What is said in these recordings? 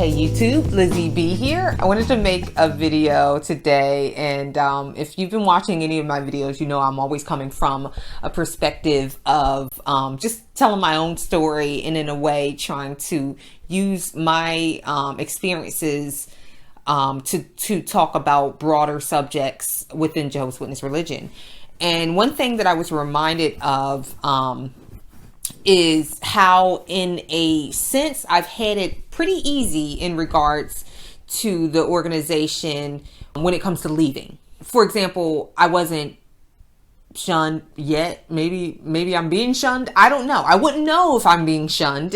Hey YouTube, Lizzie B here. I wanted to make a video today, and if you've been watching any of my videos, you know I'm always coming from a perspective of just telling my own story, and in a way trying to use my experiences to talk about broader subjects within Jehovah's Witness religion. And one thing that I was reminded of is how, in a sense, I've had it pretty easy in regards to the organization when it comes to leaving. For example, I wasn't shunned yet. Maybe I'm being shunned. I don't know. I wouldn't know if I'm being shunned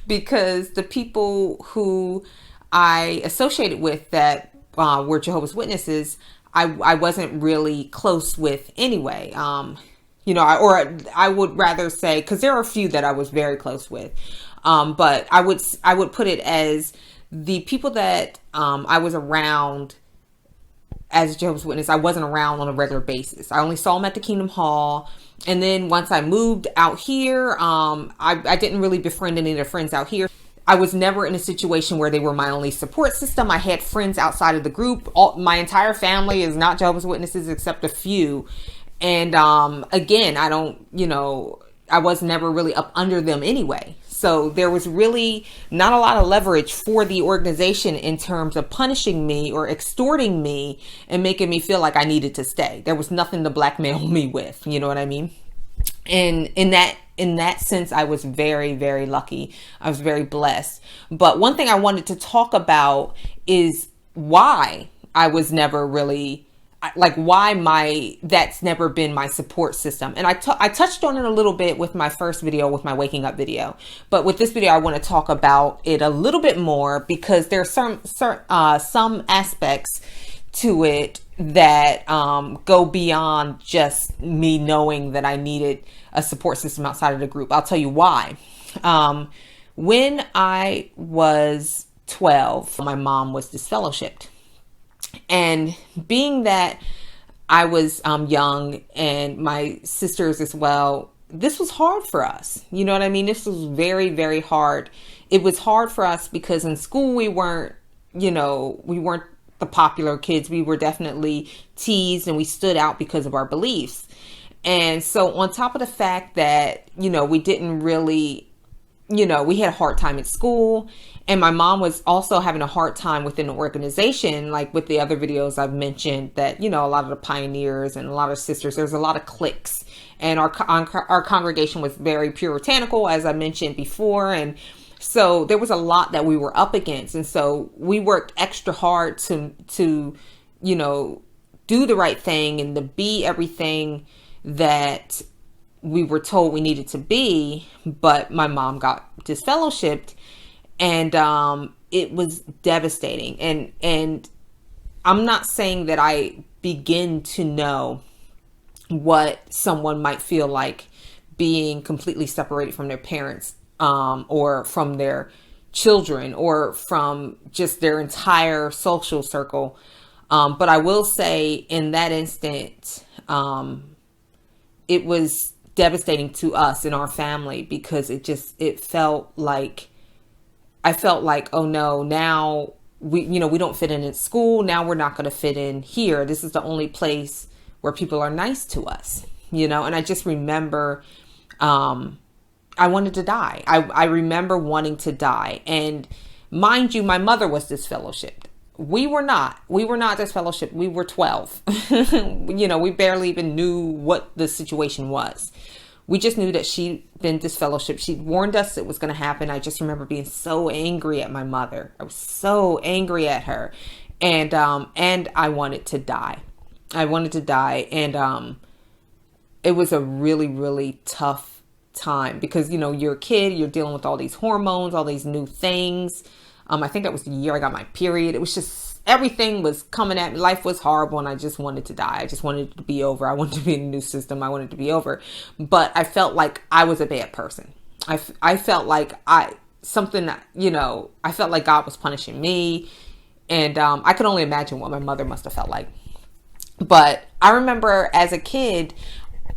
because the people who I associated with that were Jehovah's Witnesses, I wasn't really close with anyway. I would rather say, because there are a few that I was very close with, but I would put it as the people that I was around as Jehovah's Witness, I wasn't around on a regular basis. I only saw them at the Kingdom Hall. And then once I moved out here, I didn't really befriend any of the friends out here. I was never in a situation where they were my only support system. I had friends outside of the group. My entire family is not Jehovah's Witnesses except a few. And again, I was never really up under them anyway. So there was really not a lot of leverage for the organization in terms of punishing me or extorting me and making me feel like I needed to stay. There was nothing to blackmail me with, you know what I mean? And in that sense, I was very, very lucky. I was very blessed. But one thing I wanted to talk about is why I was never really, that's never been my support system. And I touched on it a little bit with my first video, with my waking up video. But with this video, I want to talk about it a little bit more because there's some aspects to it that go beyond just me knowing that I needed a support system outside of the group. I'll tell you why. When I was 12, my mom was disfellowshipped. And being that I was young and my sisters as well, this was hard for us. You know what I mean? This was very, very hard. It was hard for us because in school we weren't the popular kids. We were definitely teased and we stood out because of our beliefs. And so on top of the fact that, we didn't really, we had a hard time at school. And my mom was also having a hard time within the organization, like with the other videos I've mentioned that, a lot of the pioneers and a lot of sisters, there's a lot of cliques. And our congregation was very puritanical, as I mentioned before. And so there was a lot that we were up against. And so we worked extra hard to do the right thing and to be everything that we were told we needed to be. But my mom got disfellowshipped. And it was devastating. And I'm not saying that I begin to know what someone might feel like being completely separated from their parents or from their children or from just their entire social circle. But I will say in that instant, it was devastating to us in our family because it felt like, I felt like, oh no, now we don't fit in at school. Now we're not going to fit in here. This is the only place where people are nice to us, and I just remember, I wanted to die. I remember wanting to die. And mind you, my mother was disfellowshipped. We were not disfellowshipped. We were 12. We barely even knew what the situation was. We just knew that she'd been disfellowshipped. She warned us it was going to happen. I just remember being so angry at my mother. I was so angry at her. And I wanted to die. And it was a really, really tough time because, you're a kid, you're dealing with all these hormones, all these new things. I think that was the year I got my period. It was just, everything was coming at me. Life was horrible and I just wanted to die. I just wanted it to be over. I wanted to be in a new system. I wanted it to be over. But I felt like I was a bad person. I felt like I felt like God was punishing me. And I could only imagine what my mother must have felt like. But I remember as a kid,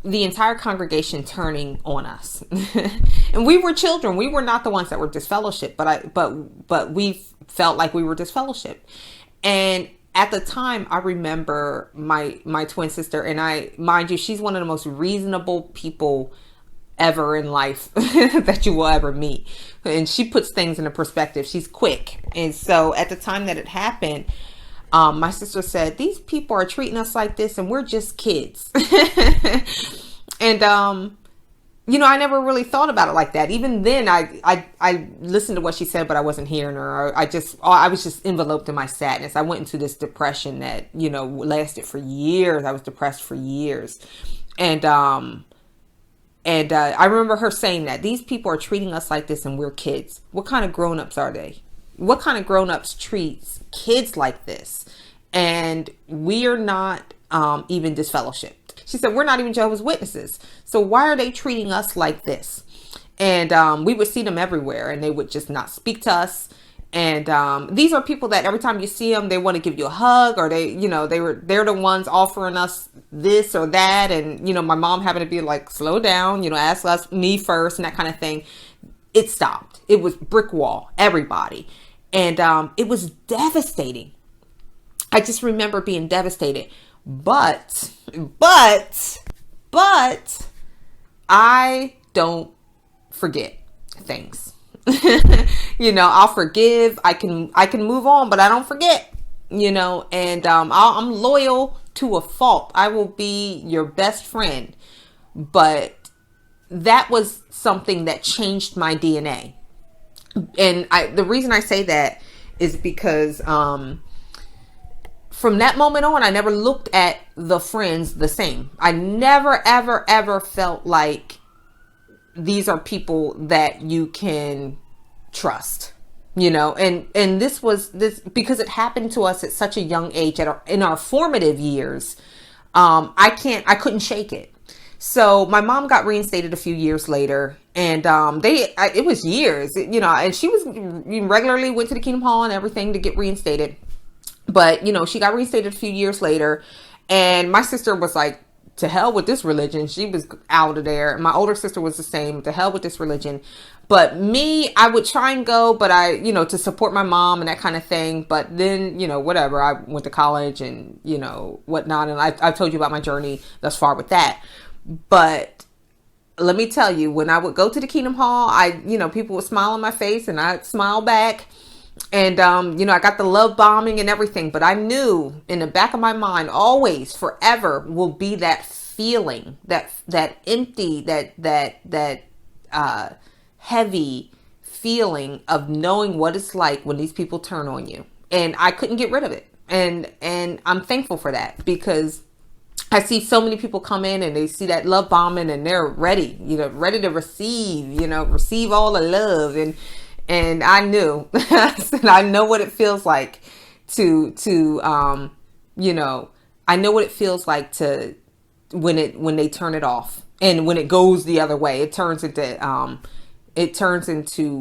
the entire congregation turning on us. And we were children. We were not the ones that were disfellowshipped, but felt like we were disfellowshipped. And at the time, I remember my twin sister, and mind you, she's one of the most reasonable people ever in life that you will ever meet. And she puts things into perspective. She's quick. And so at the time that it happened, my sister said, these people are treating us like this and we're just kids. And, I never really thought about it like that. Even then, I listened to what she said, but I wasn't hearing her. I was just enveloped in my sadness. I went into this depression that, lasted for years. I was depressed for years. And I remember her saying that these people are treating us like this and we're kids. What kind of grown-ups are they? What kind of grown-ups treats kids like this? And we are not even disfellowshipped. She said, we're not even Jehovah's Witnesses. So why are they treating us like this? And we would see them everywhere, and they would just not speak to us. And these are people that every time you see them, they want to give you a hug, or they're the ones offering us this or that. And, my mom happened to be like, slow down, ask me first and that kind of thing. It stopped. It was brick wall, everybody. And it was devastating. I just remember being devastated. But I don't forget things. I'll forgive. I can move on, but I don't forget, and I'm loyal to a fault. I will be your best friend. But that was something that changed my DNA. And the reason I say that is because, from that moment on, I never looked at the friends the same. I never, ever, ever felt like these are people that you can trust, and this because it happened to us at such a young age in our formative years. I couldn't shake it. So my mom got reinstated a few years later, and it was years, and she was regularly went to the Kingdom Hall and everything to get reinstated. But, she got reinstated a few years later, and my sister was like, to hell with this religion. She was out of there. My older sister was the same, to hell with this religion. But me, I would try and go, but to support my mom and that kind of thing. But then, whatever, I went to college and, whatnot. And I've told you about my journey thus far with that. But let me tell you, when I would go to the Kingdom Hall, people would smile on my face and I'd smile back. And, I got the love bombing and everything, but I knew in the back of my mind, always, forever will be that feeling, that empty, that heavy feeling of knowing what it's like when these people turn on you. And I couldn't get rid of it. And I'm thankful for that, because I see so many people come in and they see that love bombing and they're ready, ready to receive all the love. And I knew, I know what it feels like to I know what it feels like to, when they turn it off, and when it goes the other way, it turns into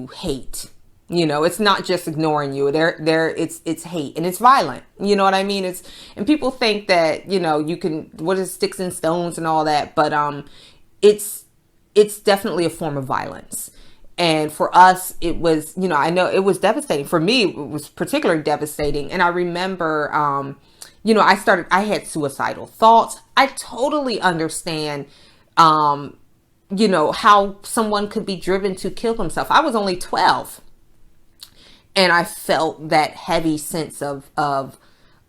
hate. It's not just ignoring you. It's hate, and it's violent. You know what I mean? And people think that, you can, what is sticks and stones and all that, but it's definitely a form of violence. And for us, it was, I know it was devastating. For me, it was particularly devastating. And I remember, I had suicidal thoughts. I totally understand, how someone could be driven to kill themselves. I was only 12. And I felt that heavy sense of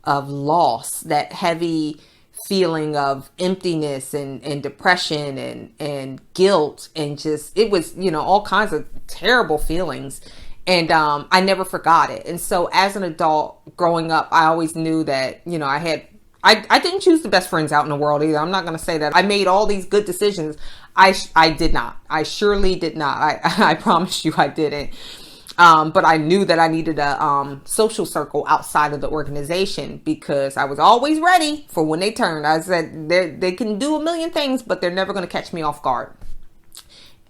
loss, that heavy feeling of emptiness and depression and guilt, and just, it was, all kinds of terrible feelings. And I never forgot it. And so as an adult growing up, I always knew that, I didn't choose the best friends out in the world either. I'm not going to say that I made all these good decisions. I did not. I surely did not. I promise you I didn't. But I knew that I needed a social circle outside of the organization, because I was always ready for when they turned. I said, they can do a million things, but they're never going to catch me off guard.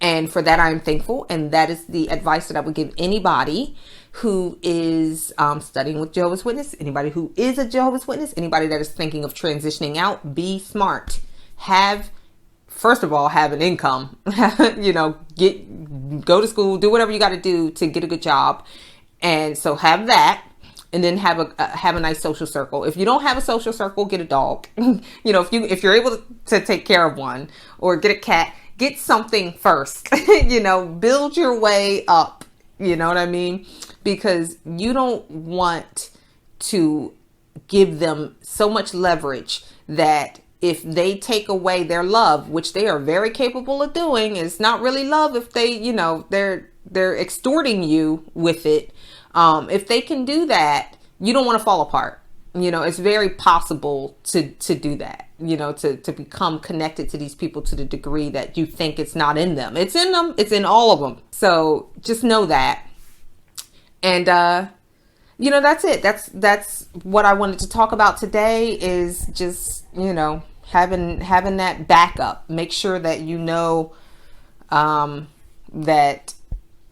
And for that, I am thankful. And that is the advice that I would give anybody who is studying with Jehovah's Witness, anybody who is a Jehovah's Witness, anybody that is thinking of transitioning out. Be smart. First of all, have an income, go to school, do whatever you got to do to get a good job. And so have that, and then have a nice social circle. If you don't have a social circle, get a dog. If you're able to take care of one, or get a cat, get something first. Build your way up. You know what I mean? Because you don't want to give them so much leverage that if they take away their love, which they are very capable of doing, it's not really love if they, they're extorting you with it. If they can do that, you don't want to fall apart. It's very possible to do that, to become connected to these people to the degree that you think it's not in them. It's in them. It's in all of them. So just know that. And, that's it. That's what I wanted to talk about today, is just, having that backup. Make sure that that,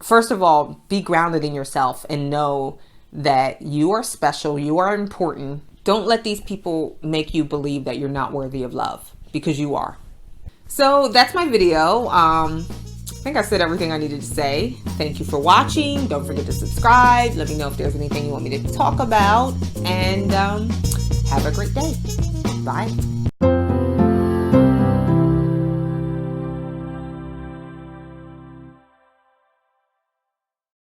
first of all, be grounded in yourself and know that you are special, you are important. Don't let these people make you believe that you're not worthy of love, because you are. So that's my video. I think I said everything I needed to say. Thank you for watching. Don't forget to subscribe. Let me know if there's anything you want me to talk about. And have a great day. Bye.